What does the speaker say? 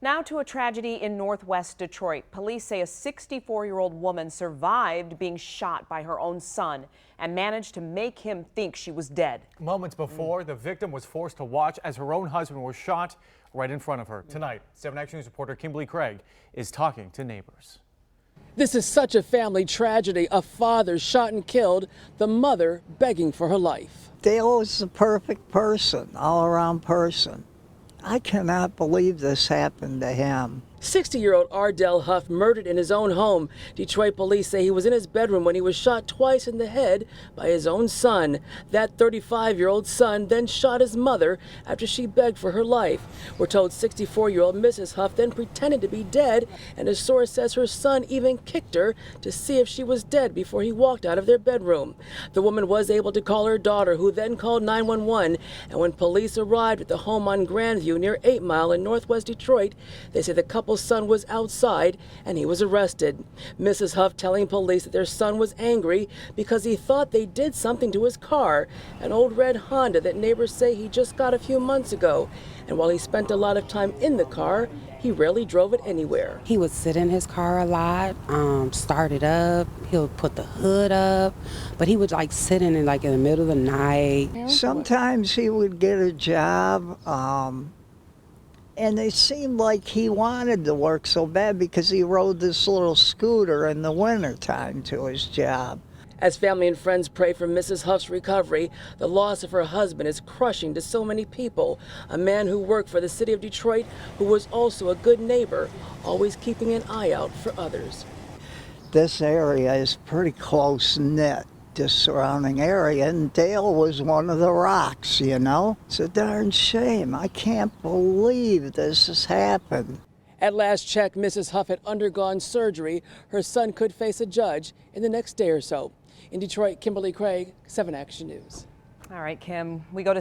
Now to a tragedy in northwest Detroit. Police say a 64-year-old woman survived being shot by her own son and managed to make him think she was dead. Moments before, the victim was forced to watch as her own husband was shot right in front of her. Tonight, 7 Action News reporter Kimberly Craig is talking to neighbors. This is such a family tragedy. A father shot and killed, the mother begging for her life. Dale is the perfect person, all-around person. I cannot believe this happened to him. 60-year-old Ardell Huff murdered in his own home. Detroit police say he was in his bedroom when he was shot twice in the head by his own son. That 35-year-old son then shot his mother after she begged for her life. We're told 64-year-old Mrs. Huff then pretended to be dead, and a source says her son even kicked her to see if she was dead before he walked out of their bedroom. The woman was able to call her daughter, who then called 911, and when police arrived at the home on Grandview near 8 Mile in northwest Detroit, they say the couple's son was outside and he was arrested. Mrs. Huff telling police that their son was angry because he thought they did something to his car, an old red Honda that neighbors say he just got a few months ago. And while he spent a lot of time in the car, he rarely drove it anywhere. He would sit in his car a lot, start it up, he'll put the hood up, but he would like sit in it like in the middle of the night. Sometimes he would get a job, and it seemed like he wanted to work so bad because he rode this little scooter in the wintertime to his job. As family and friends pray for Mrs. Huff's recovery, the loss of her husband is crushing to so many people. A man who worked for the city of Detroit, who was also a good neighbor, always keeping an eye out for others. This area is pretty close-knit, the surrounding area, and Dale was one of the rocks, you know? It's a darn shame. I can't believe this has happened. At last check, Mrs. Huff had undergone surgery. Her son could face a judge in the next day or so. In Detroit, Kimberly Craig, 7 Action News. All right, Kim, we go to